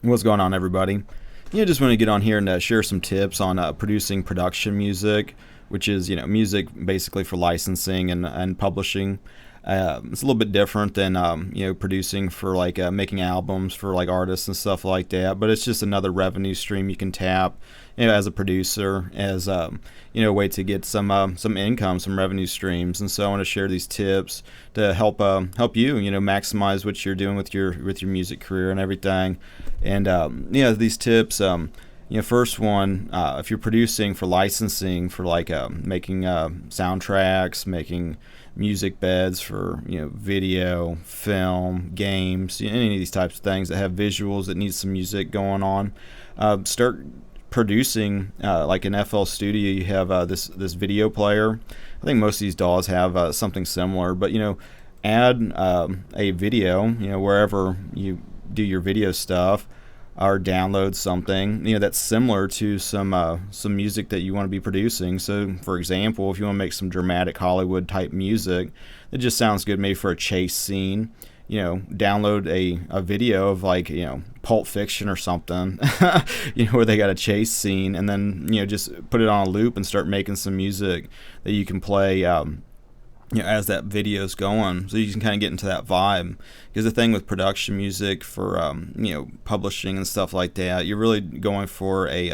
What's going on, everybody? Just want to get on here and share some tips on producing production music, which is music basically for licensing and publishing. It's a little bit different than producing for like making albums for like artists and stuff like that. But it's just another revenue stream you can tap, as a producer, as a way to get some income, some revenue streams. And so I want to share these tips to help you maximize what you're doing with your music career and everything. And these tips. First one, if you're producing for licensing for like making soundtracks, making music beds for video, film, games, any of these types of things that have visuals that need some music going on, start producing like in FL Studio. You have this video player. I think most of these DAWs have something similar, but add a video wherever you do your video stuff, or download something that's similar to some music that you want to be producing. So for example, if you want to make some dramatic Hollywood type music that just sounds good maybe for a chase scene, download a video of like Pulp Fiction or something where they got a chase scene, and then just put it on a loop and start making some music that you can play as that video's going, so you can kind of get into that vibe. Because the thing with production music for publishing and stuff like that, you're really going for a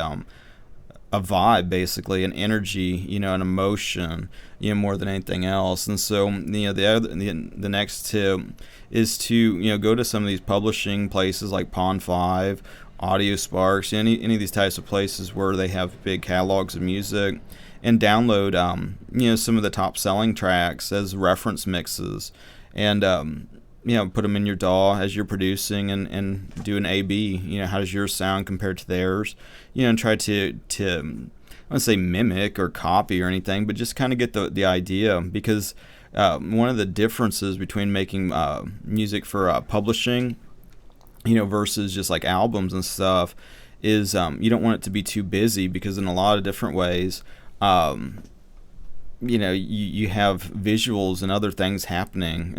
vibe, basically an energy, an emotion, more than anything else. And so the next tip is to go to some of these publishing places like Pond 5, Audio Sparks, any of these types of places where they have big catalogs of music, and download some of the top selling tracks as reference mixes, and put them in your DAW as you're producing, and do an A/B. How does yours sound compared to theirs? And try to I don't say mimic or copy or anything, but just kind of get the idea. Because one of the differences between making music for publishing versus just like albums and stuff is you don't want it to be too busy, because in a lot of different ways you have visuals and other things happening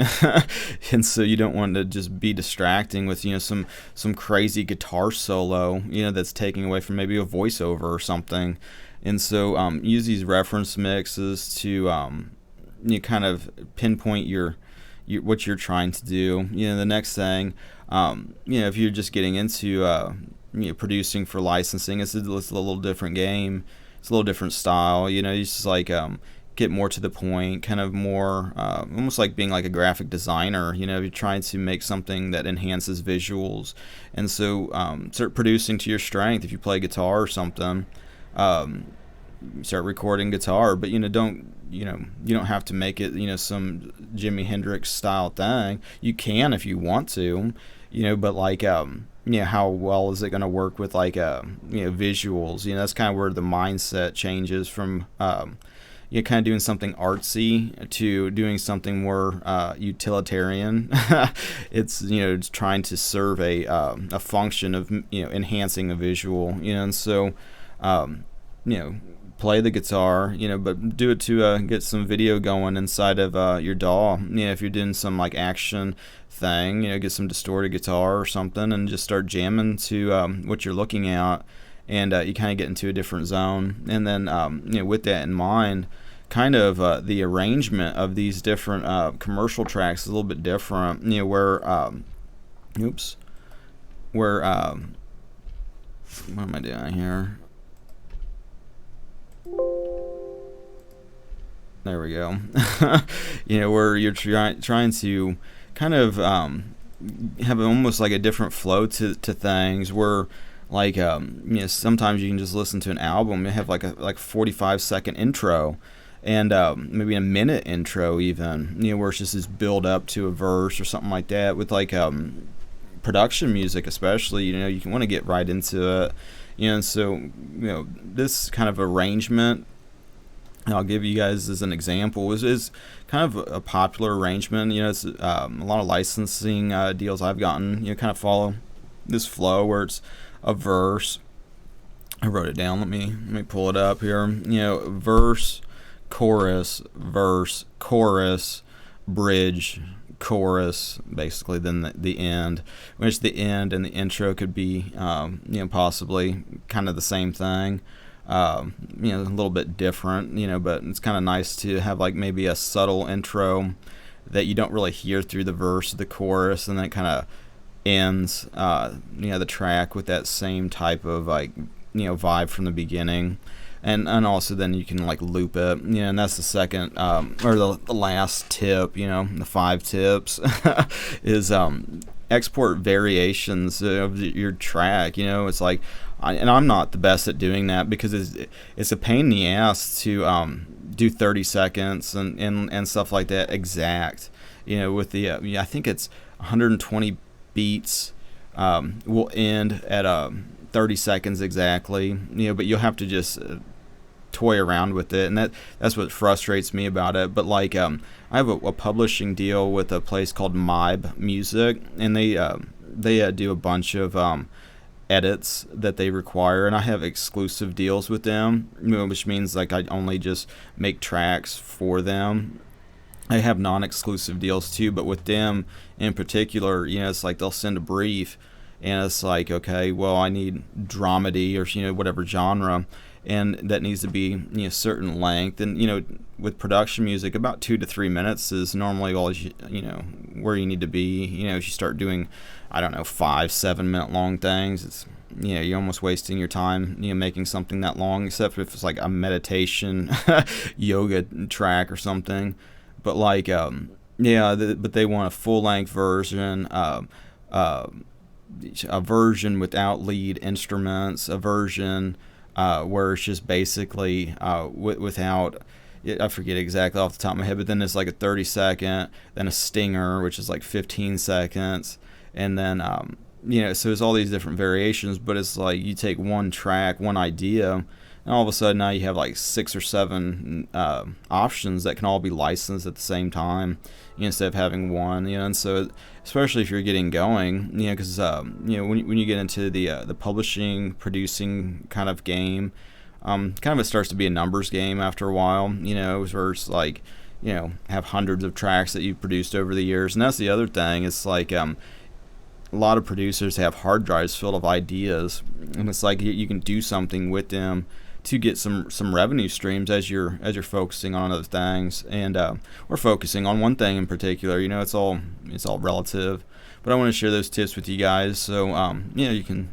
and so you don't want to just be distracting with some crazy guitar solo that's taking away from maybe a voiceover or something. And so use these reference mixes to kind of pinpoint your what you're trying to do. The next thing, if you're just getting into producing for licensing, it's a little different game. It's a little different style. It's just like get more to the point, kind of more almost like being like a graphic designer. You're trying to make something that enhances visuals, and so start producing to your strength. If you play guitar or something, start recording guitar, but you don't have to make it some Jimi Hendrix style thing. You can if you want to, but like how well is it going to work with like visuals? That's kind of where the mindset changes from kind of doing something artsy to doing something more utilitarian. It's trying to serve a function of enhancing a visual. And so play the guitar, but do it to get some video going inside of your DAW. If you're doing some like action thing, get some distorted guitar or something and just start jamming to what you're looking at, and you kind of get into a different zone. And then with that in mind, kind of the arrangement of these different commercial tracks is a little bit different. Where what am I doing here? There we go. Where you're trying to kind of have almost like a different flow to things, where like sometimes you can just listen to an album and have like a 45-second intro, and maybe a minute intro even, where it's just this build up to a verse or something like that. With like production music especially, you can want to get right into it. And so this kind of arrangement I'll give you guys as an example is kind of a popular arrangement. It's a lot of licensing deals I've gotten kind of follow this flow where it's a verse. I wrote it down. Let me pull it up here. Verse, chorus, bridge, chorus, basically, then the end, which the end and the intro could be, possibly kind of the same thing. A little bit different, but it's kind of nice to have like maybe a subtle intro that you don't really hear through the verse of the chorus, and then it kind of ends, the track with that same type of like, vibe from the beginning. And also then you can like loop it, and that's the second, or the last tip, the 5 tips, is export variations of your track. It's like, and I'm not the best at doing that because it's a pain in the ass to do 30 seconds and stuff like that exact. With the I think it's 120 beats will end at 30 seconds exactly. But you'll have to just toy around with it, and that's what frustrates me about it. But like, I have a publishing deal with a place called Mibe Music, and they do a bunch of edits that they require, and I have exclusive deals with them, which means like I only just make tracks for them. I have non-exclusive deals too, but with them in particular, it's like they'll send a brief, and it's like, okay, well, I need dramedy or whatever genre, and that needs to be certain length, and with production music, about 2 to 3 minutes is normally all where you need to be. If you start doing, I don't know, 5-7 minute long things, it's you're almost wasting your time making something that long, except if it's like a meditation yoga track or something. But like, but they want a full length version, a version without lead instruments, a version where it's just basically without, I forget exactly off the top of my head, but then it's like a 30-second, then a stinger, which is like 15 seconds, and then so there's all these different variations. But it's like you take one track, one idea, and all of a sudden now you have like 6 or 7 options that can all be licensed at the same time, instead of having one. And so especially if you're getting going, because when you get into the publishing, producing kind of game, kind of it starts to be a numbers game after a while. Where it's like, have hundreds of tracks that you've produced over the years. And that's the other thing. It's like, a lot of producers have hard drives filled of ideas, and it's like you can do something with them to get some revenue streams as you're focusing on other things. And we're focusing on one thing in particular. It's all relative, but I want to share those tips with you guys, so you can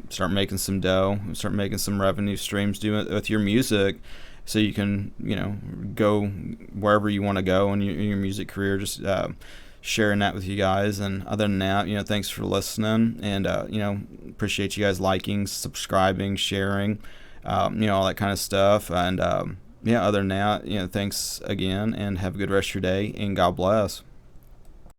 start making some dough, start making some revenue streams doing it with your music, so you can go wherever you want to go in your music career. Just sharing that with you guys. And other than that, thanks for listening, and appreciate you guys liking, subscribing, sharing, all that kind of stuff. And other than that, thanks again, and have a good rest of your day, and God bless.